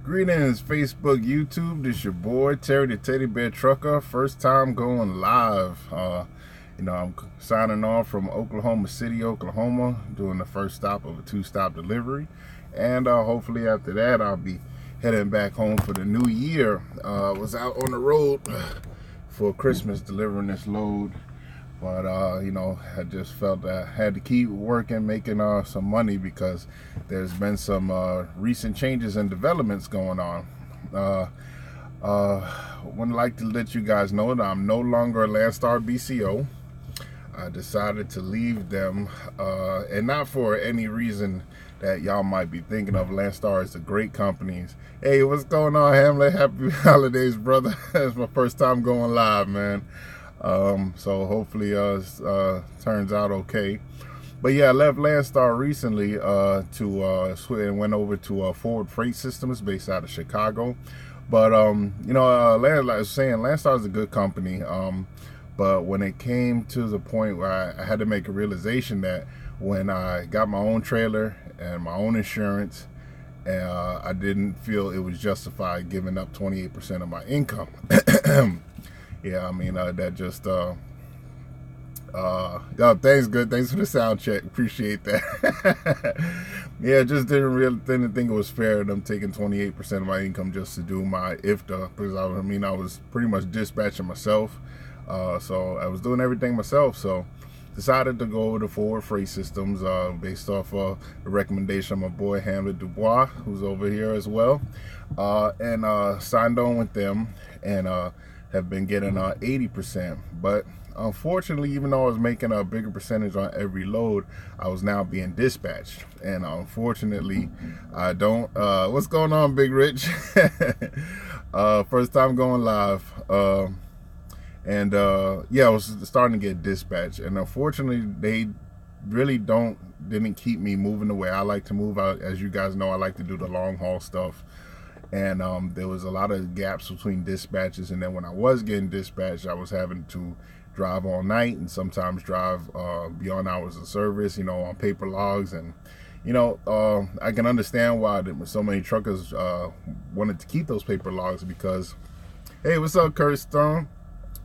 Greetings, Facebook, YouTube. This your boy Terry the Teddy Bear Trucker. First time going live. I'm signing off from Oklahoma City, Oklahoma, doing the first stop of a 2-stop delivery, and hopefully after that I'll be heading back home for the new year. Was out on the road for Christmas delivering this load, but I just felt that I had to keep working, making some money, because there's been some recent changes and developments going on. Would like to let you guys know that I'm no longer a Landstar BCO. I decided to leave them, and not for any reason that y'all might be thinking of. Landstar is a great company. Hey, what's going on, Hamlet? Happy holidays, brother. It's my first time going live, man. So hopefully turns out okay. But yeah, I left Landstar recently and went over to Forward Freight Systems based out of Chicago. But like I was saying, Landstar is a good company. But when it came to the point where I had to make a realization that when I got my own trailer and my own insurance, I didn't feel it was justified giving up 28% of my income. Yeah, I mean, that just, thanks, good. Thanks for the sound check. Appreciate that. Yeah, just didn't think it was fair them taking 28% of my income just to do my IFTA, because I was pretty much dispatching myself. So I was doing everything myself. So decided to go over to Forward Freight Systems, based off the recommendation of my boy Hamlet Dubois, who's over here as well, and signed on with them, and have been getting 80%. But unfortunately, even though I was making a bigger percentage on every load, I was now being dispatched, and unfortunately I don't what's going on, Big Rich? First time going live. Yeah, I was starting to get dispatched, and unfortunately they really didn't keep me moving the way I like to move. As you guys know, I like to do the long haul stuff, and there was a lot of gaps between dispatches, and then when I was getting dispatched, I was having to drive all night and sometimes drive beyond hours of service, on paper logs. And I can understand why so many truckers wanted to keep those paper logs, because, hey, what's up, Kurt Stone?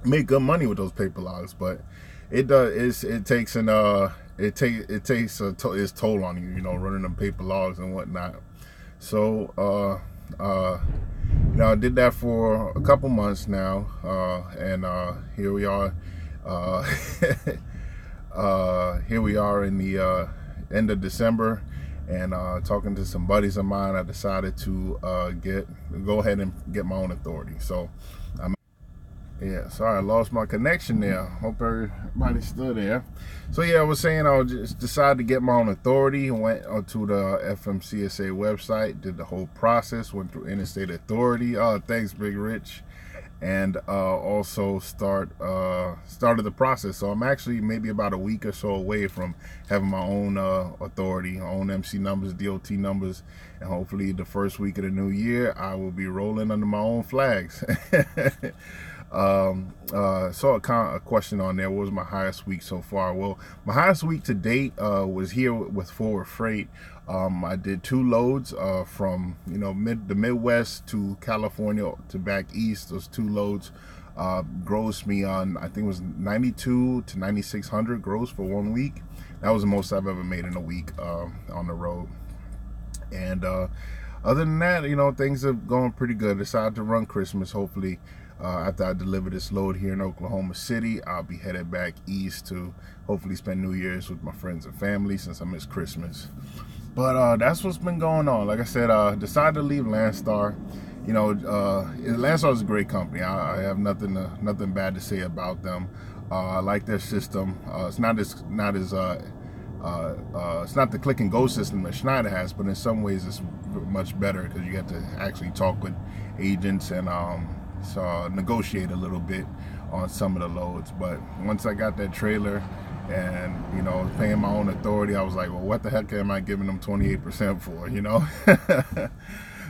Make good money with those paper logs, but it takes its toll on you, running them paper logs and whatnot. So I did that for a couple months now, and here we are. Here we are in the end of December, and talking to some buddies of mine, I decided to go ahead and get my own authority. So yeah, sorry, I lost my connection there. Hope everybody's still there. So yeah, I was saying I just decided to get my own authority, went onto the FMCSA website, did the whole process, went through interstate authority. Thanks, Big Rich. And also started the process. So I'm actually maybe about a week or so away from having my own authority, own MC numbers, DOT numbers, and hopefully the first week of the new year I will be rolling under my own flags. Saw a question on there. What was my highest week so far? Well, my highest week to date was here with Forward Freight. I did 2 loads from the Midwest to California to back east. Those 2 loads grossed me on, I think it was 92 to 9,600 gross for 1 week. That was the most I've ever made in a week on the road. And other than that, things are going pretty good. I decided to run Christmas. Hopefully after I deliver this load here in Oklahoma City, I'll be headed back east to hopefully spend New Year's with my friends and family, since I miss Christmas. But that's what's been going on. Like I said, decided to leave Landstar. Landstar is a great company. I have nothing bad to say about them. I like their system. It's not the click and go system that Schneider has, but in some ways it's much better, because you get to actually talk with agents and negotiate a little bit on some of the loads. But once I got that trailer and paying my own authority, I was like, well, what the heck am I giving them 28% for?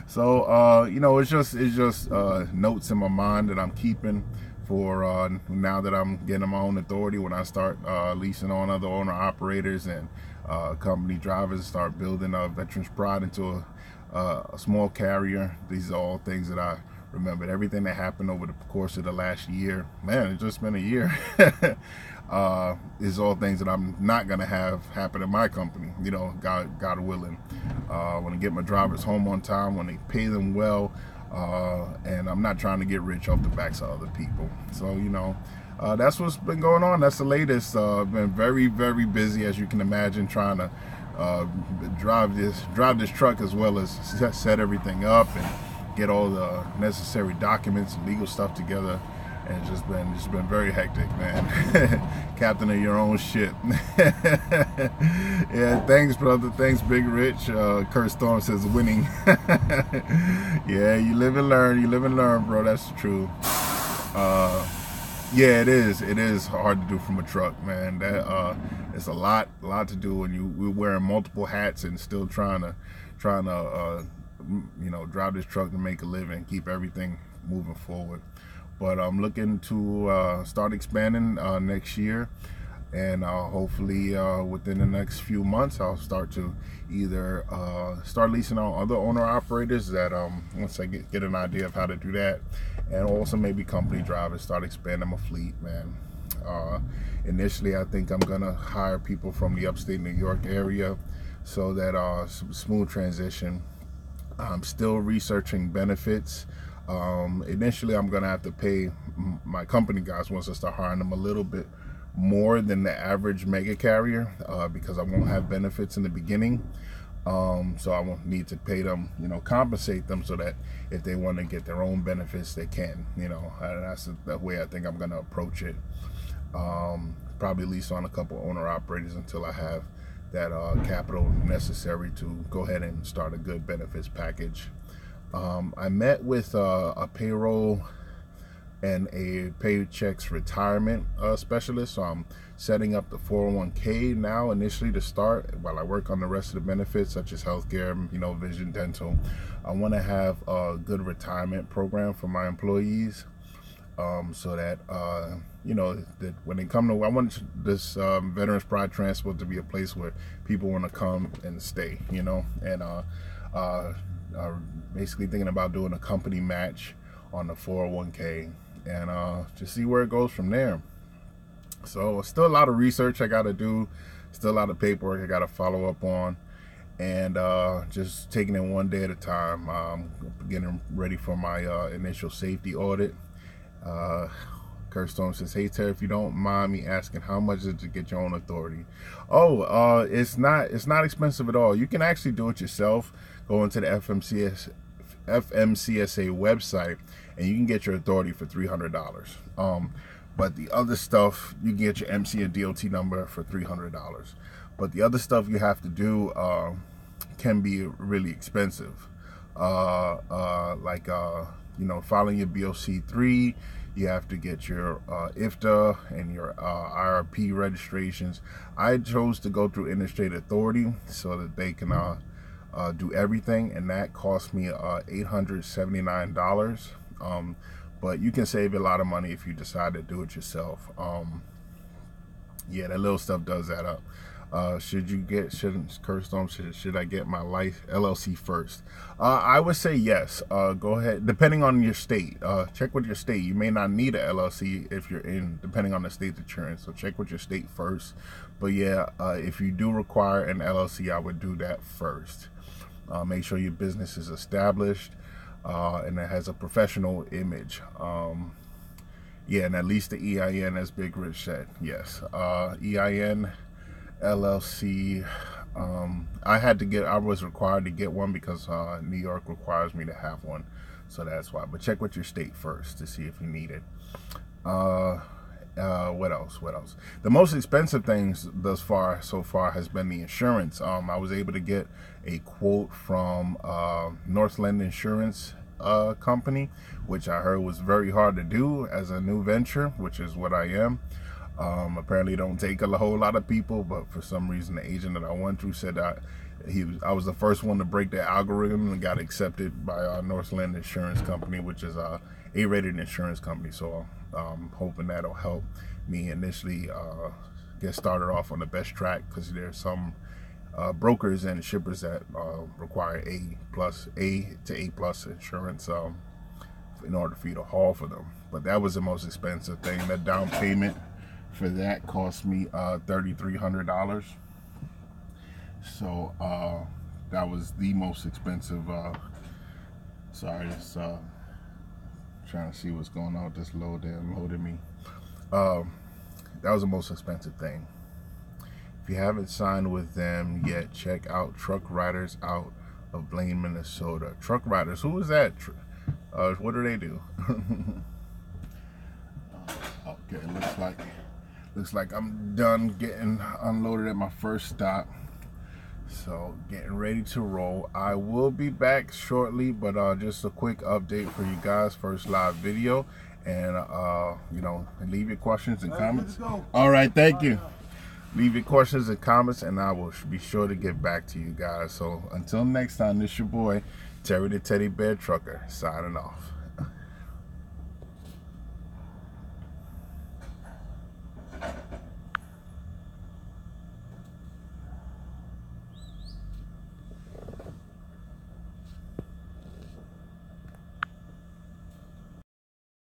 So it's just notes in my mind that I'm keeping for now that I'm getting my own authority. When I start leasing on other owner operators and company drivers, start building Veterans Pride into a small carrier. These are all things that I remembered. Everything that happened over the course of the last year, man, it's just been a year. Is all things that I'm not gonna have happen in my company. You know, God willing. Want to get my drivers home on time, when they pay them well, and I'm not trying to get rich off the backs of other people. So you know, that's what's been going on. That's the latest. Been very, very busy, as you can imagine, trying to drive this truck, as well as set everything up and get all the necessary documents and legal stuff together. And it's just been very hectic, man. Captain of your own ship. Yeah, thanks, brother. Thanks, Big Rich. Kurt Storm says winning. Yeah, you live and learn. You live and learn, bro. That's true. Yeah, it is. It is hard to do from a truck, man. That it's a lot to do when we're wearing multiple hats and still trying to you know, drive this truck to make a living, keep everything moving forward. But I'm looking to start expanding next year, and hopefully within the next few months I'll start to either start leasing out other owner-operators that once I get an idea of how to do that, and also maybe company drivers, start expanding my fleet, man. Initially, I think I'm gonna hire people from the upstate New York area, so that smooth transition. I'm still researching benefits. Initially, I'm gonna have to pay my company guys, once I start hiring them, a little bit more than the average mega carrier, because I won't have benefits in the beginning. So I won't need to pay them, you know, compensate them, so that if they want to get their own benefits, they can, you know. And that's the way I think I'm gonna approach it. Probably lease on a couple owner operators until I have that capital necessary to go ahead and start a good benefits package. I met with a payroll and a paychecks retirement specialist, so I'm setting up the 401k now initially to start, while I work on the rest of the benefits, such as healthcare, you know, vision, dental. I want to have a good retirement program for my employees, so that you know, that when they come to, I want this Veterans Pride Transport to be a place where people want to come and stay, you know. And basically thinking about doing a company match on the 401k, and to see where it goes from there. So still a lot of research I got to do, still a lot of paperwork I got to follow up on, and just taking it one day at a time. Getting ready for my initial safety audit. Kurt Stone says, "Hey Terry, if you don't mind me asking, how much is it to get your own authority?" Oh, it's not expensive at all. You can actually do it yourself. Go into the FMCSA website, and you can get your authority for $300. But the other stuff, you can get your MC and DOT number for $300. But the other stuff you have to do can be really expensive. Like you know, filing your BOC3. You have to get your IFTA and your IRP registrations. I chose to go through Interstate Authority so that they can do everything, and that cost me $879. But you can save a lot of money if you decide to do it yourself. Yeah, that little stuff does add up. Should I get my life LLC first? I would say yes. Go ahead, depending on your state. Check with your state. You may not need a LLC if you're in, depending on the state that you're in. So check with your state first. But yeah, if you do require an LLC, I would do that first. Make sure your business is established and it has a professional image. Yeah, and at least the EIN, as Big Rich said. Yes, EIN. LLC, I was required to get one because New York requires me to have one, so that's why. But check with your state first to see if you need it. What else? The most expensive things so far has been the insurance. I was able to get a quote from Northland Insurance company, which I heard was very hard to do as a new venture, which is what I am. Apparently don't take a whole lot of people, but for some reason the agent that I went through said I was the first one to break the algorithm and got accepted by Northland Insurance Company, which is a A-rated insurance company. So I'm hoping that'll help me initially get started off on the best track, because there's some brokers and shippers that require A to A+ insurance in order for you to haul for them. But that was the most expensive thing. That down payment for that cost me $3,300. So that was the most expensive. Sorry, it's trying to see what's going on with this load there. Loading me. That was the most expensive thing. If you haven't signed with them yet, check out Truck Riders out of Blaine, Minnesota. Truck Riders, who is that? What do they do? Okay, looks like I'm done getting unloaded at my first stop. So getting ready to roll. I will be back shortly, but just a quick update for you guys. First live video, and you know, leave your questions and comments. All right, thank you. Leave your questions and comments, and I will be sure to get back to you guys. So until next time, this is your boy Terry the Teddy Bear Trucker signing off.